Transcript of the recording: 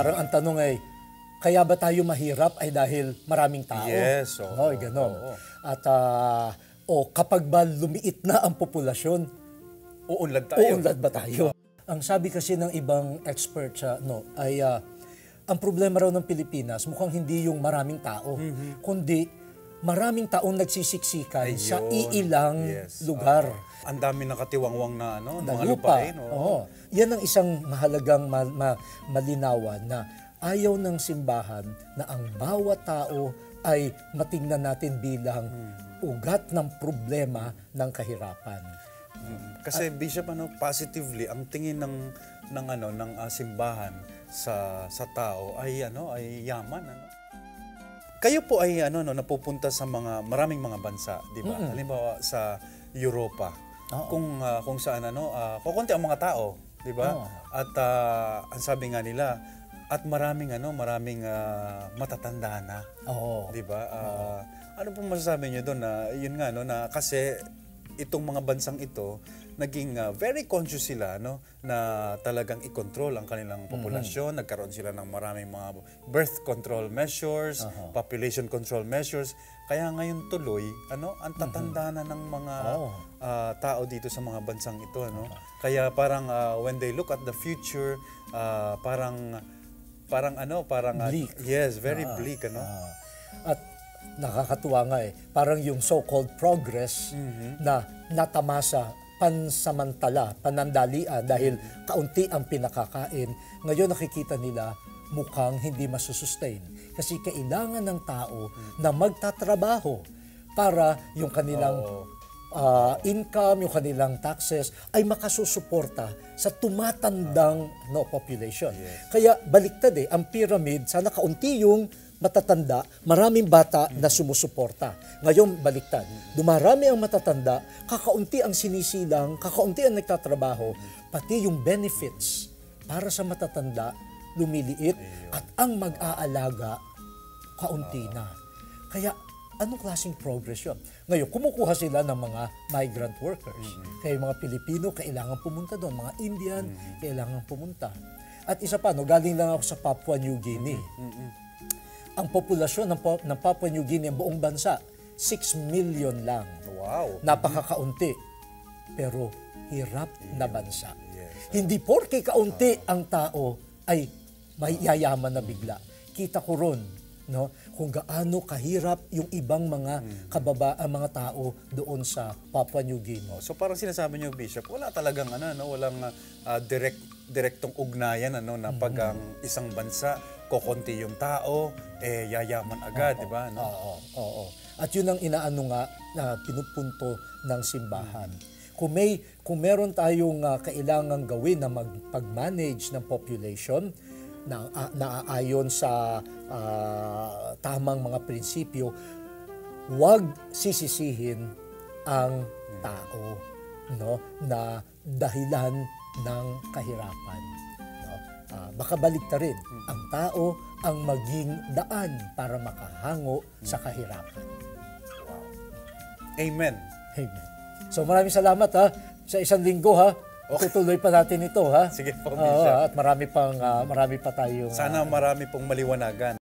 Parang ang tanong ay, kaya ba tayo mahirap ay dahil maraming tao? Yes. Ganon. At kapag ba lumiit na ang populasyon, uunlad tayo. uunlad ba tayo? Ang sabi kasi ng ibang experts ay ang problema raw ng Pilipinas mukhang hindi yung maraming tao, kundi maraming taong nagsisiksikan sa iilang lugar. Ang dami nakatiwangwang na mga lupa. lupain. Yan ang isang mahalagang malinawan na ayaw ng simbahan na ang bawat tao ay matingnan natin bilang ugat ng problema ng kahirapan. Kasi Bishop, positively ang tingin ng simbahan sa tao ay yaman. Kayo po ay napupunta sa maraming mga bansa, di ba? Halimbawa sa Europa. Kung saan kukunti ang mga tao, di ba? At ang sabi nga nila, at maraming matatanda na. Di ba? Ano pong masasabi niyo doon na yun nga na kasi itong mga bansang ito naging very conscious sila na talagang i-control ang kanilang populasyon. Nagkaroon sila ng maraming mga birth control measures, population control measures. Kaya ngayon tuloy ang tatanda na ng mga tao dito sa mga bansang ito. Kaya parang when they look at the future, parang bleak. Yes, very bleak. At nakakatuwa nga parang yung so-called progress na natamasa pansamantala, panandalian dahil kaunti ang pinakakain. Ngayon nakikita nila mukhang hindi masusustain. Kasi kailangan ng tao na magtatrabaho para yung kanilang income, yung kanilang taxes ay makasusuporta sa tumatandang population. Kaya baliktad ang pyramid, sana kaunti yung matatanda, maraming bata na sumusuporta. Ngayon, baliktad. Dumarami ang matatanda, kakaunti ang sinisilang, kakaunti ang nagtatrabaho, pati yung benefits para sa matatanda, lumiliit, at ang mag-aalaga, kaunti na. Kaya, anong klaseng progress yun? Ngayon, kumukuha sila ng mga migrant workers. Kaya yung mga Pilipino, kailangan pumunta doon. Mga Indian, kailangan pumunta. At isa pa, galing lang ako sa Papua New Guinea. Ang populasyon ng Papua New Guinea, buong bansa, 6 million lang. Wow. Napakakaunti. Pero hirap na bansa. Hindi porke kaunti ang tao ay may yayaman na bigla. Kita ko ron, kung gaano kahirap yung ibang mga mga tao doon sa Papua New Guinea. So parang sinasabi niyo, Bishop, wala talagang walang direktong ugnayan na pag ang isang bansa kokonti yung tao, yayaman agad, di ba? Oo. At yun ang inaano nga na pinupunto ng simbahan. Kung meron tayong kailangang gawin na pag-manage ng population na naaayon sa tamang mga prinsipyo, huwag sisisihin ang tao na dahilan ng kahirapan. Baka baliktarin, ang tao ang maging daan para makahango sa kahirapan. Wow. Amen. Amen. So maraming salamat sa isang linggo tutuloy pa natin ito Sige po, Bishop. At marami pa tayong sana marami pong maliwanagan.